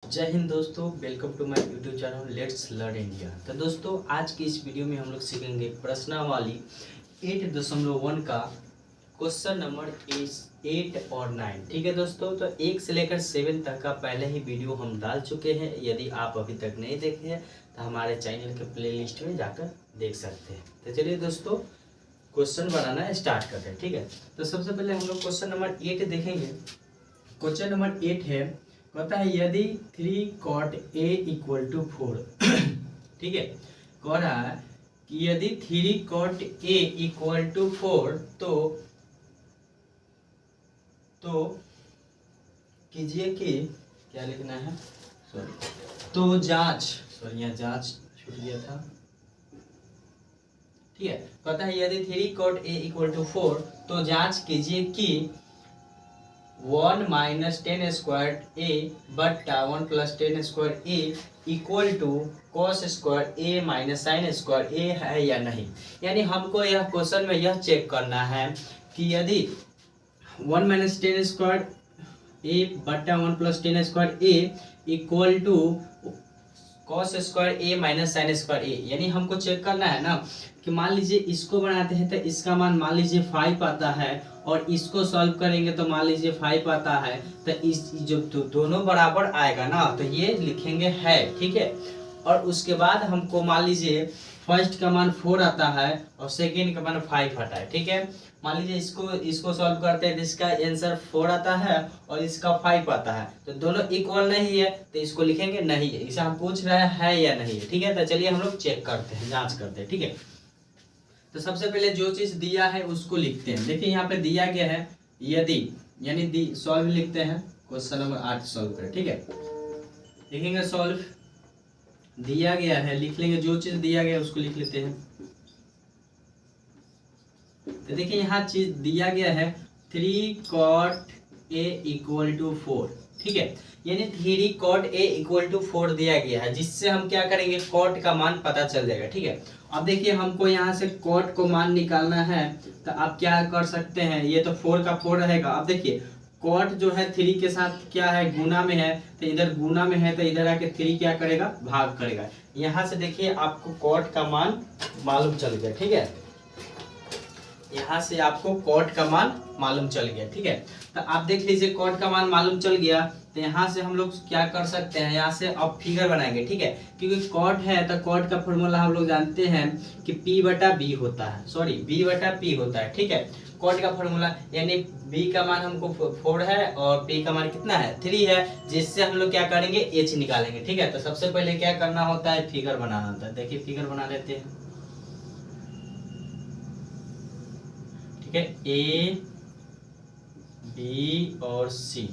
जय हिंद दोस्तों, welcome to my YouTube channel let's learn India. तो दोस्तों, आज की इस वीडियो में हम लोग सीखेंगे प्रश्नावली 8.1 का क्वेश्चन नंबर 8 और 9। ठीक है दोस्तों, तो 1 से लेकर 7 तक का पहले ही वीडियो हम डाल चुके हैं। यदि आप अभी तक नहीं देखे हैं तो हमारे चैनल के प्लेलिस्ट में जाकर देख सकते हैं। तो चलिए दोस्तों, क्वेश्चन बनाना स्टार्ट करते हैं। ठीक है, तो सबसे पहले हम लोग क्वेश्चन नंबर 8 देखेंगे। क्वेश्चन नंबर 8 है, कहता है यदि 3 cot a इक्वल टू 4 ठीक है, कह रहा है कि यदि 3 cot a इक्वल टू 4 तो कीजिए कि क्या लिखना है, तो यहाँ जांच छूट गया था। ठीक है, कहता है यदि 3 cot a इक्वल टू 4 तो जांच कीजिए कि 1 माइनस 10 स्क्वायर ए बट्टा 1 plus 10 square A equal to cos square A minus sine square A है या नहीं। यानी हमको यह क्वेश्चन में यह चेक करना है कि यदि 1 माइनस 10 स्क्वायर ए बट्टा 1 plus 10 square A equal to cos square A minus sine square A, यानी हमको चेक करना है ना कि मान लीजिए इसको बनाते हैं तो इसका मान मान लीजिए 5 आता है और इसको सॉल्व करेंगे तो मान लीजिए 5 आता है, तो इस जो दोनों बराबर आएगा ना तो ये लिखेंगे है। ठीक है, और उसके बाद हमको मान लीजिए फर्स्ट का मान 4 आता है और सेकेंड का मान 5 आता है। ठीक है, मान लीजिए इसको सॉल्व करते हैं तो इसका आंसर 4 आता है और इसका 5 आता है, तो दोनों इक्वल नहीं है तो इसको लिखेंगे नहीं है। इसे हम पूछ रहे हैं या नहीं है। ठीक है, तो चलिए हम लोग चेक करते हैं, जांच करते हैं। ठीक है, तो सबसे पहले जो चीज दिया है उसको लिखते हैं। देखिए यहाँ पे दिया गया है यदि, यानी सॉल्व लिखते हैं। क्वेश्चन नंबर 8 सॉल्व करें। ठीक है, लिखेंगे सॉल्व, दिया गया है लिख लेंगे, जो चीज दिया गया है उसको लिख लेते हैं। तो देखिए यहाँ चीज दिया गया है 3 cot a इक्वल टू 4। ठीक है, यानी 3 cot a इक्वल टू 4 दिया गया है, जिससे हम क्या करेंगे cot का मान पता चल जाएगा। ठीक है, अब देखिए हमको यहाँ से cot को मान निकालना है, तो आप क्या कर सकते हैं, ये तो 4 का 4 रहेगा। अब देखिए cot जो है 3 के साथ क्या है, गुना में है, तो इधर गुना में है तो इधर आके 3 क्या करेगा, भाग करेगा। यहाँ से देखिए आपको cot का मान मालूम चल गया। ठीक है, यहाँ से आपको cot का मान मालूम चल गया। ठीक है, तो आप देख लीजिए cot का मान मालूम चल गया, तो यहाँ से हम लोग क्या कर सकते हैं, यहाँ से अब फिगर बनाएंगे। ठीक है, क्योंकि cot है तो cot का फॉर्मूला हम लोग जानते हैं कि p बटा b होता है, b बटा p होता है। ठीक है, cot का फॉर्मूला, यानी b का मान हमको 4 है और p का मान कितना है, 3 है, जिससे हम लोग क्या करेंगे, h निकालेंगे। ठीक है, तो सबसे पहले क्या करना होता है, फिगर बनाना होता है। देखिए फिगर बना लेते हैं। ठीक है, ए बी और सी।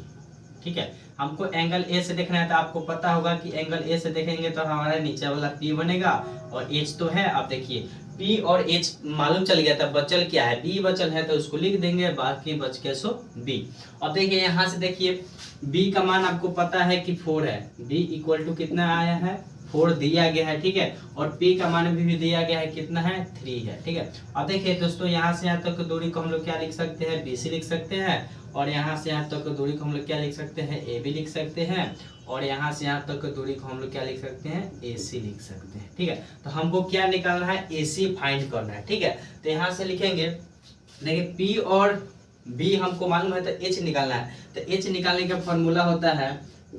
ठीक है, हमको एंगल ए से देखना है, तो आपको पता होगा कि एंगल ए से देखेंगे तो हमारा नीचे वाला पी बनेगा और एच तो है। अब देखिए पी और एच मालूम चल गया था, बचल क्या है, बी बचल है, तो उसको लिख देंगे, बाकी बच के सो बी। अब देखिए यहाँ से देखिए बी का मान आपको पता है कि 4 है, बी इक्वल टू कितना आया है, 4 दिया गया है। ठीक है, और p का मान भी दिया गया है, कितना है, 3 है। ठीक है, अब देखिए दोस्तों यहाँ से यहाँ तक की दूरी को हम लोग क्या लिख सकते हैं, BC लिख सकते हैं, और यहाँ से यहाँ तक की दूरी को हम लोग क्या लिख सकते हैं, AB लिख सकते हैं, और यहाँ से यहाँ तक की दूरी को हम लोग क्या लिख सकते हैं, AC लिख सकते हैं। ठीक है, तो हमको क्या निकालना है, AC फाइंड करना है। ठीक है, तो यहाँ से लिखेंगे, देखिए P और B हमको मालूम है तो H निकालना है। तो H निकालने का फॉर्मूला होता है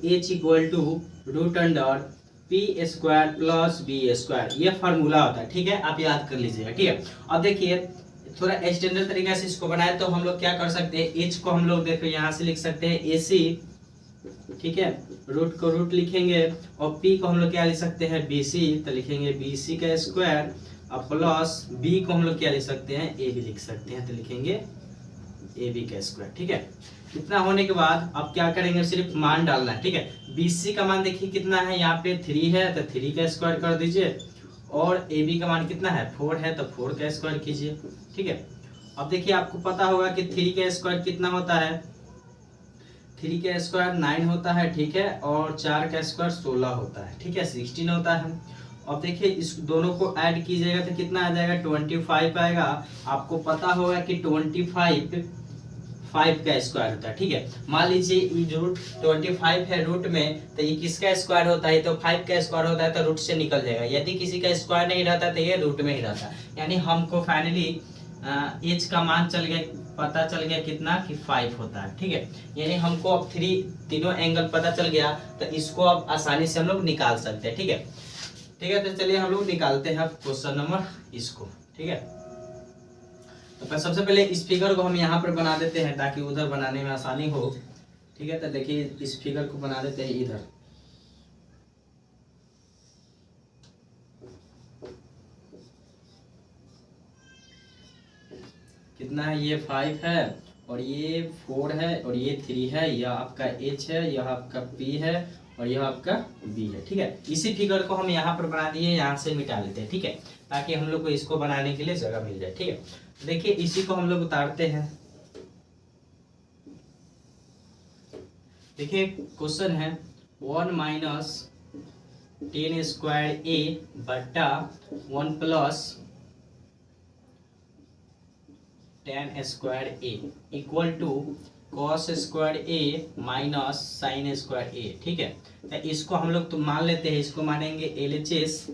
H equal to root under P square plus B square, ये फार्मूला होता है। ठीक है, आप याद कर लीजिएगा। ठीक है, अब देखिए थोड़ा स्टैंडर्ड तरीके से इसको बनाए तो हम लोग क्या कर सकते हैं, एच को हम लोग देखो यहाँ से लिख सकते हैं AC। ठीक है, रूट को रूट लिखेंगे और पी को हम लोग क्या लिख सकते हैं, BC, तो लिखेंगे BC का स्क्वायर और प्लस बी को हम लोग क्या लिख सकते हैं, AB लिख सकते हैं, तो लिखेंगे AB का स्क्वायर। ठीक है, इतना होने के बाद अब क्या करेंगे, सिर्फ मान डालना है। ठीक है, BC का मान देखिए कितना है, यहाँ पे 3 है तो 3 का स्क्वायर कर दीजिए, और AB का मान कितना है, 4 है तो 4 का स्क्वायर कीजिए। ठीक है, अब देखिए आपको पता होगा कि 3 का स्क्वायर कितना होता है, 3 का स्क्वायर 9 होता है। ठीक है, और 4 का स्क्वायर 16 होता है। ठीक है, 16 होता है। अब देखिए इस दोनों को ऐड कीजिएगा तो कितना आ जाएगा, 25 आएगा। आपको पता होगा कि 25 5 का स्क्वायर होता है। ठीक है, मान लीजिए ये रूट 25 है रूट में, तो ये किसका स्क्वायर होता है? तो 5 का स्क्वायर होता है, तो रूट से निकल जाएगा। यदि किसी का स्क्वायर नहीं रहता तो ये रूट में ही रहता। यानी हमको फाइनली एच का मान चल गया, पता चल गया कितना कि 5 होता है। ठीक है, यानी हमको अब तीनों एंगल पता चल गया, तो इसको अब आसानी से हम लोग निकाल सकते हैं। ठीक है, ठीक है, तो चलिए हम लोग निकालते हैं क्वेश्चन नंबर इसको। ठीक है, तो सबसे पहले इस फिगर को हम यहाँ पर बना देते हैं ताकि उधर बनाने में आसानी हो। ठीक है, तो देखिए इस फिगर को बना देते हैं इधर। कितना है? ये 5 है और ये 4 है और ये 3 है। यह आपका H है, यह आपका P है और यह आपका B है। ठीक है, इसी फिगर को हम यहाँ पर बना दिए, यहाँ से मिटा लेते हैं। ठीक है, ताकि हम लोग को इसको बनाने के लिए जगह मिल जाए। ठीक है, देखिए इसी को हम लोग उतारते हैं। देखिए क्वेश्चन है 1 माइनस 10 स्क्वायर ए बट्टा 1 plus 10 square A equal to cos square A minus sine square A. ठीक है, तो इसको हम लोग तो मान लेते हैं, इसको मानेंगे LHS,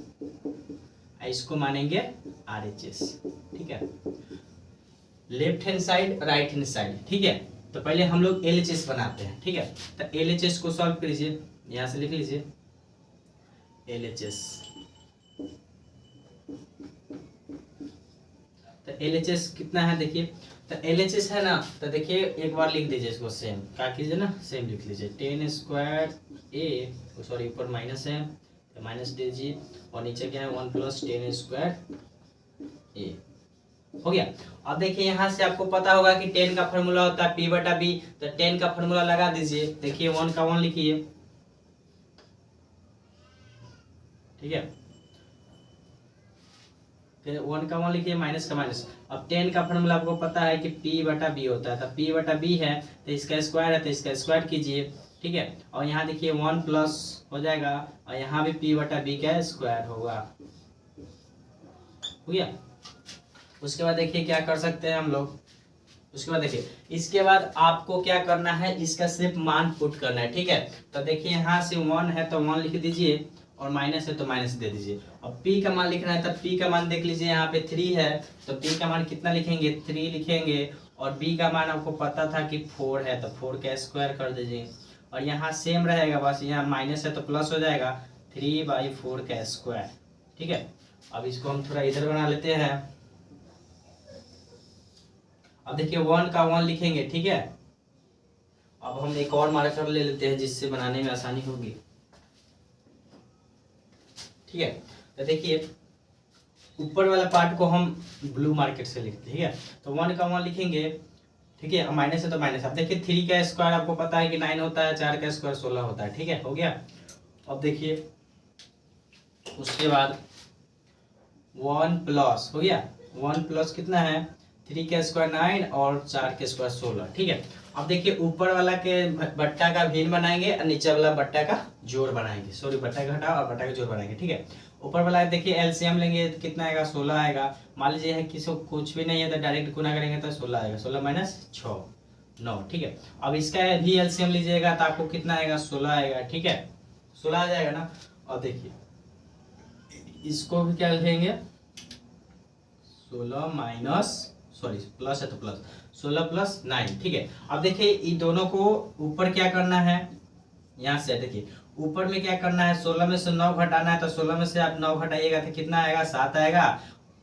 इसको मानेंगे RHS। ठीक है, left hand side right hand side. ठीक है, तो पहले हम लोग LHS बनाते हैं। ठीक है, तो LHS को सॉल्व कीजिए, यहां से लिख लीजिए LHS। तो LHS कितना है देखिए, तो LHS है ना, तो देखिए एक बार लिख दीजिए इसको सेम, क्या कीजिए ना, सेम लिख लीजिए 10 स्क्वायर ए, सॉरी ऊपर माइनस है तो माइनस दीजिए, और नीचे क्या है 1 प्लस 10 स्क्वायर ए। हो गया। अब देखिए यहाँ से आपको पता होगा कि 10 का फॉर्मूला होता है P बटा B, तो 10 का फॉर्मूला लगा दीजिए। देखिए 1 का 1 लिखिए। ठीक है, फिर 1 का 1 लिखिए, माइनस का माइनस। अब 10 का फॉर्मूला आपको पता है कि P बटा B होता है, तो P बटा B है तो इसका स्क्वायर है, तो इसका स्क्वायर कीजिए। ठीक है, और यहाँ देखिए 1 प्लस हो जाएगा और यहाँ भी P बटा B का स्क्वायर होगा। हो गया। उसके बाद देखिए क्या कर सकते हैं हम लोग, उसके बाद देखिए इसके बाद आपको क्या करना है, इसका सिर्फ मान पुट करना है। ठीक है, तो देखिए यहाँ से 1 है तो 1 लिख दीजिए, और माइनस है तो माइनस दे दीजिए। अब P का मान लिखना है, तो P का मान देख लीजिए, यहाँ पे 3 है तो P का मान कितना लिखेंगे, 3 लिखेंगे। और B का मान आपको पता था कि 4 है तो 4 का स्क्वायर कर दीजिए, और यहाँ सेम रहेगा, बस यहाँ माइनस है तो प्लस हो जाएगा 3/4 का स्क्वायर। ठीक है, अब इसको हम थोड़ा इधर बना लेते हैं। अब देखिए 1 का 1 लिखेंगे। ठीक है, अब हम एक और मार्कर ले लेते हैं जिससे बनाने में आसानी होगी। ठीक है, तो देखिए ऊपर वाला पार्ट को हम ब्लू मार्कर से लिखते हैं। ठीक है, तो 1 का 1 लिखेंगे। ठीक है, माइनस है तो माइनस। अब देखिए 3 का स्क्वायर आपको पता है कि 9 होता है, 4 का स्क्वायर 16 होता है। ठीक है, हो गया। अब देखिए उसके बाद 1 प्लस हो गया, 1 प्लस कितना है, 3 का स्क्वायर 9 और 4 के स्क्वायर 16। ठीक है, अब देखिए ऊपर वाला के बट्टा का भिन्न बनाएंगे और नीचे वाला बट्टा का जोड़ बनाएंगे। सॉरी, बट्टा का घटाओ और बट्टा का जोड़ बनाएंगे। ठीक है, ऊपर वाला देखिए एलसीएम लेंगे तो कितना आएगा, 16 आएगा। मान लीजिए है किसी को कुछ भी नहीं है तो डायरेक्ट गुना करेंगे तो 16 आएगा, 16 माइनस 6 9। ठीक है, अब इसका भी एलसीएम लीजिएगा तो आपको कितना आएगा, 16 आएगा। ठीक है, 16 आ जाएगा ना। और देखिए इसको भी क्या लिखेंगे, 16 माइनस, सॉरी प्लस है तो प्लस, 16 प्लस 9। ठीक है, अब देखिए इन दोनों को ऊपर क्या करना है, यहाँ से देखिए ऊपर में क्या करना है, 16 में से 9 घटाना है, तो 16 में से आप 9 घटाइएगा तो कितना आएगा, 7 आएगा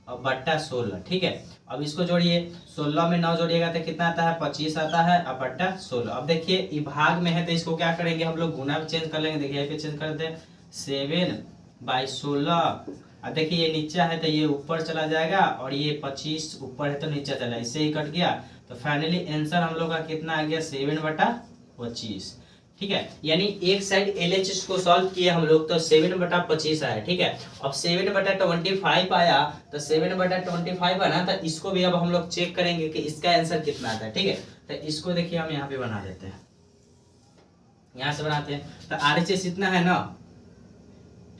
और बट्टा 16। ठीक है, अब इसको जोड़िए, 16 में 9 जोड़िएगा तो कितना आता है, 25 आता है और बट्टा 16। अब देखिए ये भाग में है तो इसको क्या करेंगे हम लोग, गुना चेंज कर लेंगे। देखिए पे चेंज करते हैं, 7/16। अब देखिए ये नीचा है तो ये ऊपर चला जाएगा, और ये 25 ऊपर है तो नीचे चला, इससे ही कट गया। तो फाइनली आंसर हम लोग का कितना आ गया, 7/25। ठीक है, यानी एक साइड एलएचएस को सॉल्व किए हम लोग तो 7/25 आया। ठीक है, अब 7/25 आया, तो 7/25 आना, तो इसको भी अब हम लोग चेक करेंगे कि इसका आंसर कितना आता है। ठीक है, तो इसको देखिए हम यहाँ पे बना देते हैं, यहाँ से बनाते हैं। तो आरएचएस इतना है ना।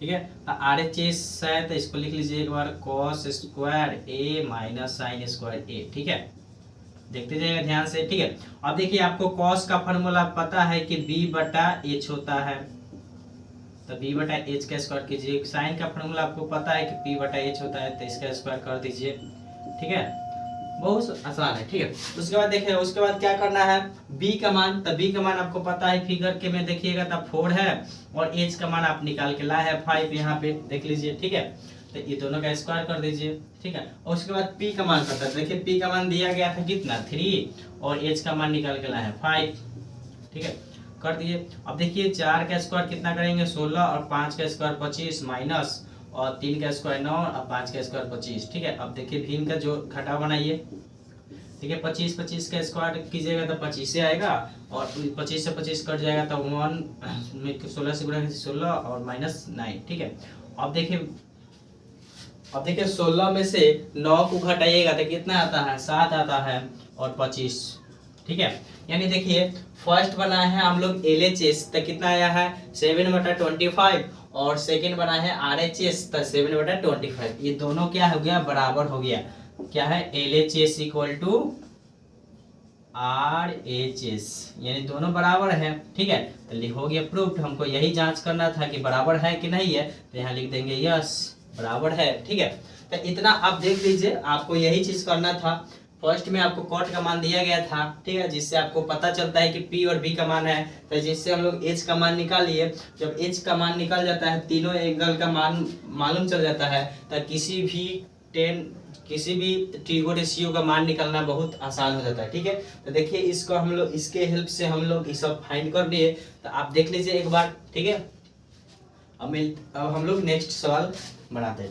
ठीक है, तो आरएचएस है तो इसको लिख लीजिए एक बार, cos square A minus sine square A. ठीक है, देखते जाइएगा ध्यान से, ठीक है। अब देखिए आपको कॉस का फॉर्मूला पता है कि b/h होता है, तो b/h का स्क्वायर कीजिए। साइन का फॉर्मूला आपको पता है कि p/h होता है, तो इसका स्क्वायर कर दीजिए, ठीक है। बहुत आसान है, ठीक है। उसके बाद देखिए, उसके बाद क्या करना है, b का मान, तो b का मान आपको पता है फिगर के में देखिएगा तब 4 है, और h का मान आप निकाल के लाए हैं 5, यहाँ पे देख लीजिए, ठीक है। तो ये दोनों का स्क्वायर कर दीजिए, ठीक है। और उसके बाद p का मान पता है, देखिए p का मान दिया गया था कितना 3, और h का मान निकाल के लाए हैं 5, ठीक है, कर दिए। अब देखिए 4 का स्क्वायर कितना करेंगे 16, और 5 का स्क्वायर 25, माइनस, और 3 का स्क्वायर 9, और 5 का स्क्वायर 25, ठीक है। अब देखिए भिन्न का जो घटा बनाइए, ठीक है। 25 का स्क्वायर कीजिएगा तो 25 से आएगा, और 25 से 25 कट जाएगा तो 1 16 से गुणा 16 और माइनस 9, ठीक है। अब देखिए 16 में से 9 को घटाइएगा तो कितना आता है 7 आता है, और 25, ठीक है। यानी देखिए फर्स्ट बनाए हैं हम लोग LHS, तो कितना आया है 7/25, और सेकंड बनाए हैं RHS, तो 7/25। ये दोनों क्या हो गया, बराबर हो गया। क्या है, LHS इक्वल टू RHS, यानी दोनों बराबर है, ठीक है। तो हो गया प्रूफ। हमको यही जांच करना था कि बराबर है कि नहीं है, तो यहाँ लिख देंगे यस बराबर है, ठीक है। तो इतना आप देख लीजिए, आपको यही चीज करना था। फर्स्ट में आपको कॉट का मान दिया गया था, ठीक है, जिससे आपको पता चलता है कि P और B का मान है, तो जिससे हम लोग H का मान निकालिए। जब H का मान निकल जाता है, तीनों एंगल का मान मालूम चल जाता है, तो किसी भी ट्रिगो रेशियो का मान निकालना बहुत आसान हो जाता है, ठीक है। तो देखिए इसको हम लोग, इसके हेल्प से हम लोग ये सब फाइंड कर लिए, तो आप देख लीजिए एक बार, ठीक है। अब हम लोग नेक्स्ट सवाल बनाते हैं, ठीक।